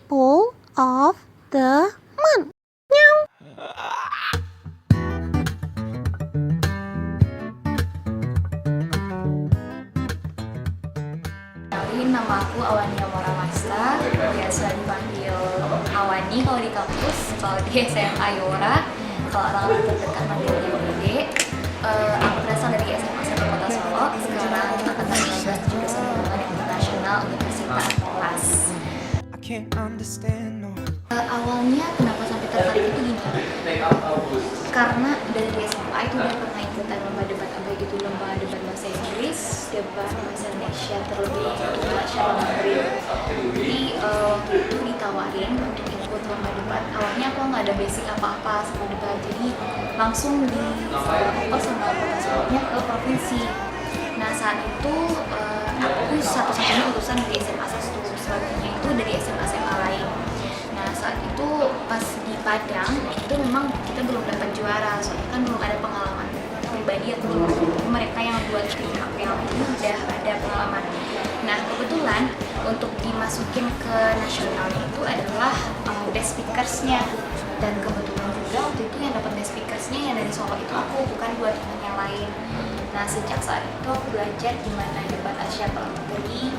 people of the month. Kenalin, nama aku Awania Moramasta, biasa dipanggil Awani kalau di kampus, kalau di SMA Ayora, kalau orang-orang terdekat manggilnya Dede. Aku berasal dari SMA 1 Kota Solo, sekarang angkatan 19 jurusan Hubungan Internasional Universitas Andalas. Awalnya kenapa sampai tertarik itu gini, karena dari SMA itu udah pernah ikutan lomba debat apa gitu, lomba debat bahasa Inggris, debat bahasa Indonesia, terlebih untuk bahasa Mandarin. Jadi waktu itu ditawarin untuk ikut lomba debat. Awalnya aku nggak ada basic apa-apa sama debat, jadi langsung di oper sama kota Solo-nya ke provinsi. Nah saat itu aku satu-satunya utusan dari SMA 1, selanjutnya itu dari SMA lain. Nah saat itu pas di Padang itu memang kita belum dapat juara, soalnya kan belum ada pengalaman pribadi atau gimana. Mereka yang buat tim aku yang itu udah ada pengalaman. Nah kebetulan untuk dimasukin ke nasionalnya itu adalah best speakersnya, dan kebetulan juga waktu itu yang dapat best speakersnya yang dari Solo itu aku, bukan dua teman yang lain. Nah sejak saat itu aku belajar gimana debat Asia Negeri,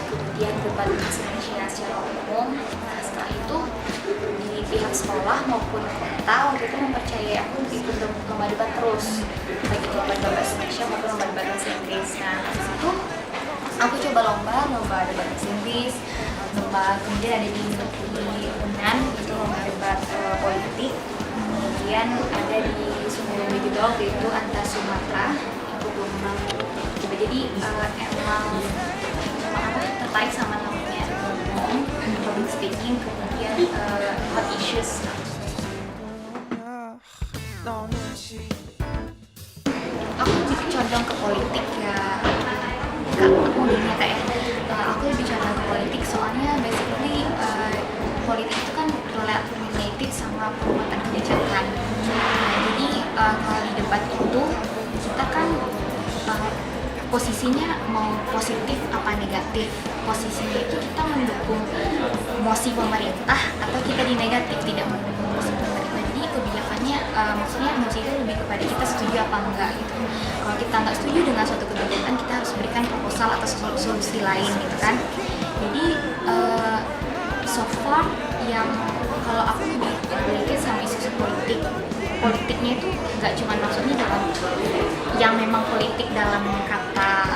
kemudian debat bahasa Indonesia secara umum. Nah setelah itu di pihak sekolah maupun kota waktu itu mempercayai aku untuk ikut lomba debat terus, baik itu lomba debat bahasa Indonesia maupun lomba debat bahasa Inggris. Nah habis itu aku coba lomba debat bahasa Inggris, kemudian ada di Unan itu lomba debat politik, kemudian ada di Sumulungu juga waktu itu antar Sumatera itu belum menang. Jadi emang tertarik sama namanya public speaking, kemudian hot issues. Aku lebih condong ke politik ya, Kak, aku dunia kayak aku lebih condong ke politik, soalnya basically politik itu kan related sama perbuatan kebijakan. Nah, jadi kalau di debat itu kita kan posisinya mau positif apa negatif. Posisinya itu kita mendukung mosi pemerintah atau kita di negatif tidak mendukung mosi pemerintah. Jadi kebijakannya maksudnya mosi itu lebih kepada kita setuju apa enggak gitu. Kalau kita nggak setuju dengan suatu kebijakan, kita harus berikan proposal atau solusi lain gitu kan. Jadi so far yang kalau aku lebih relate sama isu politiknya itu nggak cuma maksudnya dalam yang memang politik dalam kata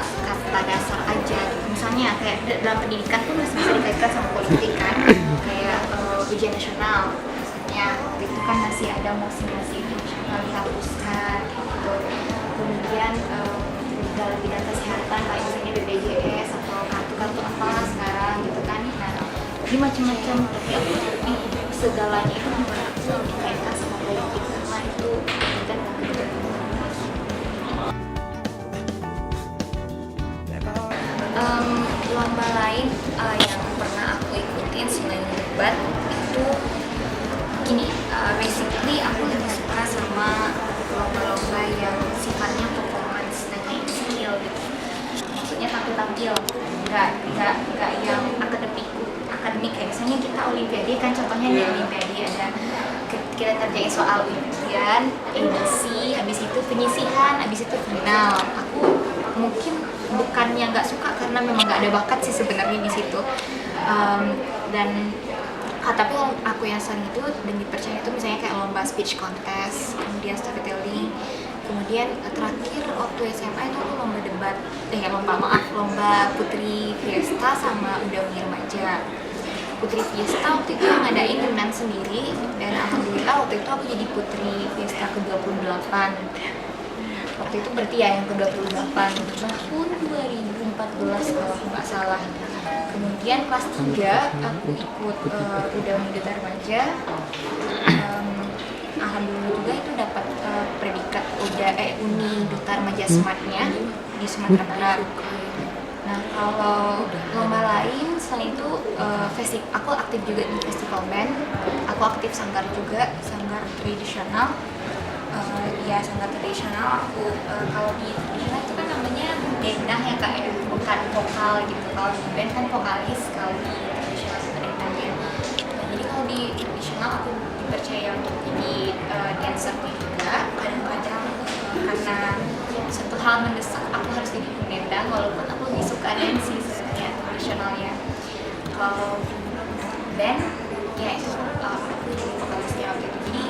dasar aja gitu. Misalnya kayak dalam pendidikan pun masih bisa dikaitkan sama politik kan, kayak ujian nasional misalnya itu kan masih ada mosi nasional dihapuskan gitu. Kemudian dalam bidang kesehatan kayak misalnya BPJS atau kartu apalah sekarang gitu kan. Nah jadi macam-macam, tapi segalanya itu dikaitkan sama politik karena itu kan lomba lain yang pernah aku ikutin selain debat itu gini, basically aku lebih suka sama lomba-lomba yang sifatnya performance dan skill gitu. Maksudnya tampil nggak yang akademik kayak misalnya kita olimpiade kan, contohnya di olimpiade ada kita kerjain soal ujian, edisi, habis itu penyisihan, habis itu final. Aku mungkin bukannya nggak suka karena memang nggak ada bakat sih sebenarnya di situ. Tapi aku yang sering itu dan dipercaya itu misalnya kayak lomba speech contest, kemudian storytelling, kemudian terakhir waktu SMA itu aku lomba Putri Fiesta sama Undang Remaja. Putri Fiesta waktu itu yang ngadain Unan sendiri, dan alhamdulillah waktu itu aku jadi Putri Fiesta ke-28. Waktu itu berarti ya yang ke-28 tahun 2014 kalau aku nggak salah. Kemudian kelas 3 aku ikut Udah Duta Remaja. Alhamdulillah juga itu dapat predikat Uni Duta Remaja Smartnya di Sumatera Barat. Nah kalau lomba lain selain itu aku aktif juga di festival band. Aku aktif sanggar juga, sanggar tradisional. Sanggar tradisional aku kalau di tradisional itu kan namanya dendah ya kak ya, bukan vokal gitu. Kalau di band kan vokalis, kalau di tradisional itu dendahnya. besarku juga kadang-kadang karena satu hal mendesak aku harus jadi penendang, walaupun aku lebih suka dance sebenarnya tradisionalnya. Kalau band ya itu aku jadi vokalisnya waktu itu. Jadi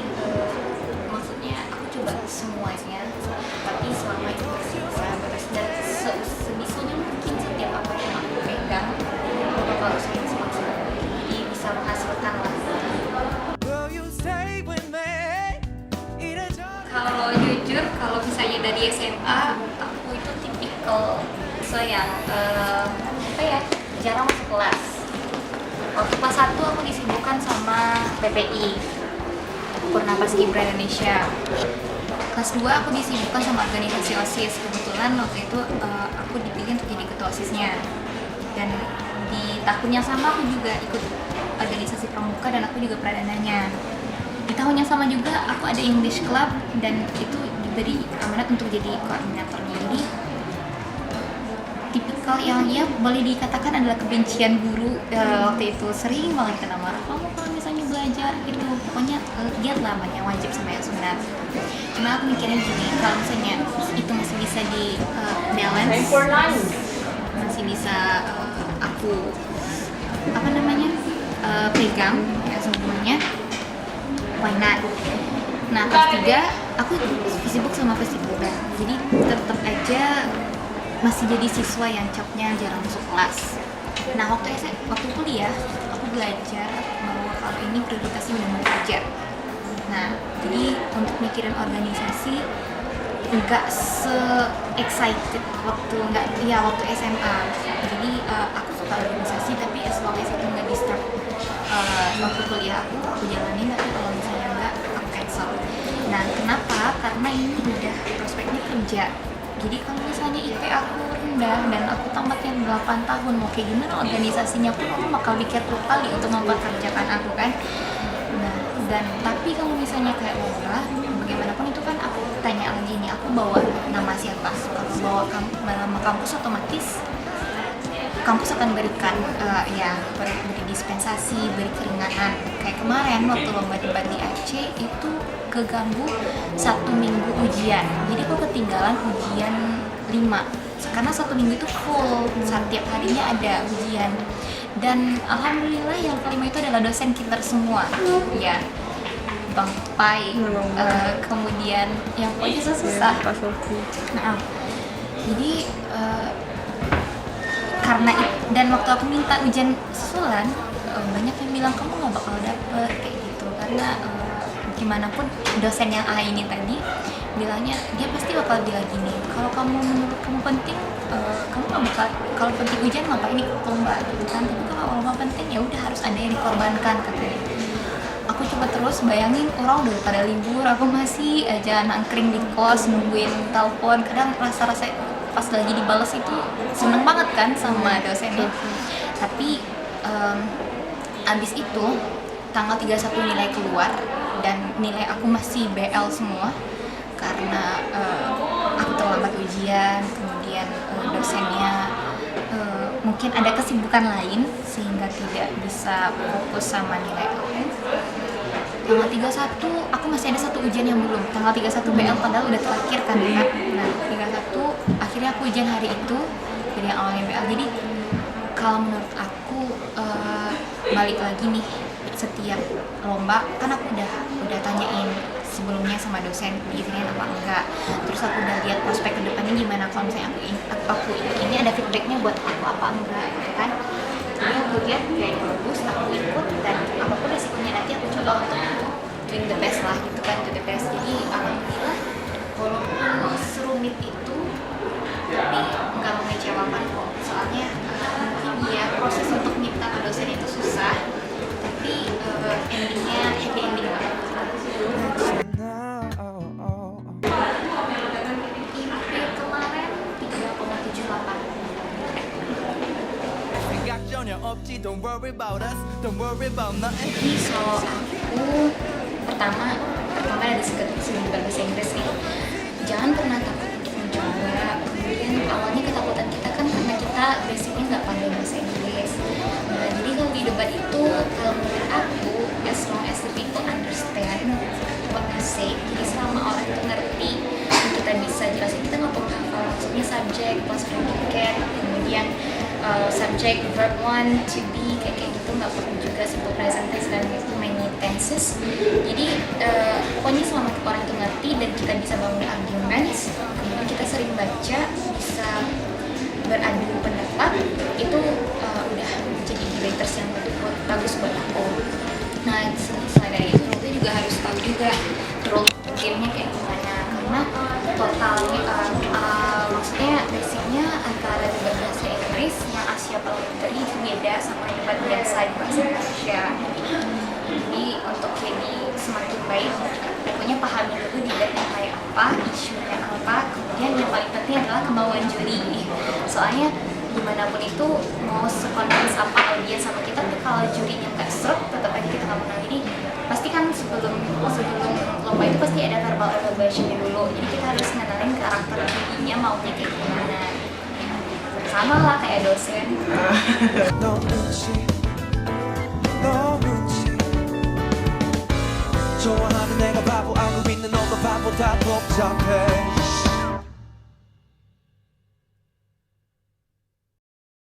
maksudnya aku coba semuanya, tapi selama itu masih bisa beres dan sebisanya mungkin setiap apa yang aku pegang aku bakal usahain semaksimal jadi bisa menghasilkan lah. Kalau jujur, kalau misalnya dari SMA aku itu tipikal yang apa ya, jarang masuk kelas. Waktu kelas 1 aku disibukkan sama PPI, Purna Paskibra Indonesia. Kelas 2 aku disibukkan sama organisasi OSIS. Kebetulan waktu itu aku dipilih untuk jadi ketua OSISnya. Dan di tahun yang sama aku juga ikut organisasi pramuka dan aku juga pradananya. Di tahun yang sama juga aku ada English Club dan itu diberi amanat untuk jadi koordinatornya. Jadi tipikal yang ya boleh dikatakan adalah kebencian guru waktu itu, sering banget kena marah. Kamu kalau misalnya belajar itu pokoknya lihatlah mana yang wajib sama yang sunat. Cuma aku mikirnya gini, kalau misalnya itu masih bisa di balance, masih bisa aku apa namanya pegang ya semuanya, why not? Nah kelas 3 aku sibuk sama festival, jadi tetap aja masih jadi siswa yang capnya jarang masuk kelas. Nah waktu kuliah aku belajar bahwa kalau ini prioritasnya benar-benar kerja. Nah jadi untuk mikirin organisasi nggak se-excited waktu SMA. Jadi aku suka organisasi tapi as long as itu nggak di start waktu kuliah aku jalanin, tapi kalau misalnya nggak aku cancel. Nah kenapa? Karena ini udah prospeknya kerja. Jadi kalau misalnya IP aku rendah dan aku tamatnya 8 tahun, mau kayak gimana organisasinya pun aku bakal pikir 2 kali untuk mempekerjakan aku kan. Nah dan tapi kalau misalnya kayak Laura, bagaimanapun itu kan aku tanya lagi nih, aku bawa nama siapa? Kalau bawa nama kampus otomatis kampus akan berikan beri dispensasi, beri keringanan. Kayak kemarin waktu lomba debat di Aceh itu keganggu 1 minggu ujian, jadi aku ketinggalan ujian 5 karena 1 minggu itu full, setiap harinya ada ujian. Dan alhamdulillah yang kelima itu adalah dosen killer semua ya, Bang Pai, kemudian yang pokoknya susah. Nah, jadi karena dan waktu aku minta ujian susulan banyak yang bilang kamu nggak bakal dapet kayak gitu, karena gimana pun dosen yang A ini tadi bilangnya dia pasti bakal bilang gini, kalau kamu menurut kamu penting kamu nggak bakal, kalau penting ujian ngapain ikut lomba gitu kan, tapi kalau lomba penting ya udah harus ada yang dikorbankan katanya. Aku coba terus bayangin orang udah pada libur, aku masih aja nangkring di kos nungguin telepon. Kadang rasa pas lagi dibales itu seneng banget kan sama dosennya. Tapi abis itu tanggal 31 nilai keluar dan nilai aku masih BL semua karena aku terlambat ujian, kemudian dosennya mungkin ada kesibukan lain sehingga tidak bisa fokus sama nilai aku. Tanggal 31 aku masih ada 1 ujian yang belum, tanggal 31 BL padahal udah terakhir kan. Nah 31 akhirnya aku ujian hari itu dari yang awalnya BL. Jadi kalau menurut aku balik lagi nih, setiap lomba kan aku udah tanyain sebelumnya sama dosen diizinin apa enggak, terus aku udah lihat prospek kedepannya gimana kalau misalnya aku ini ada feedbacknya buat aku apa enggak gitu kan. Jadi aku lihat kayak bagus, aku ikut dan apapun resikonya nanti aku coba untuk doing the best lah gitu kan, to the best. Jadi alhamdulillah walaupun serumit itu tapi nggak mengecewakan kok, soalnya mungkin ya proses untuk minta ke dosen itu susah, tapi endingnya happy ending lah. IP kemarin 3,78. Jadi kalau aku pertama ada sedikit bahasa Inggris nih. Jangan pernah takut untuk mencoba. Kemudian awalnya ketakutan kita kan karena kita basicnya nggak pandai bahasa Inggris. Nah, jadi kalau di debat itu kalau menurut aku, as long as the people understand what I say, jadi verb one to be kayak gitu, nggak perlu juga simple present tense dan many tenses. Jadi pokoknya selama orang itu ngerti dan kita bisa bangun arguments, kemudian kita sering baca, bisa beradu pendapat, itu udah jadi debaters yang bagus buat aku. Nah selain dari itu juga harus tahu juga role game-nya kayak gimana, karena totalnya maksudnya basicnya antara debat bahasa Inggris yang Asia Parliamentary itu beda sama debat biasa di bahasa Indonesia. Jadi untuk jadi semakin baik, pokoknya pahami dulu debatnya kayak apa, isunya apa, kemudian yang paling penting adalah kemauan juri. Soalnya dimanapun itu mau sekonfidens apa audiens sama kita tuh, kalau jurinya nggak serap tetap aja kita nggak menang. Jadi pasti kan sebelum lomba itu pasti ada verbal evaluation dulu, jadi kita harus ngenalin karakter jurinya maunya kayak gimana, sama lah kayak dosen. 좋아하는 내가 바보 알고 있는 너가 바보다 복잡해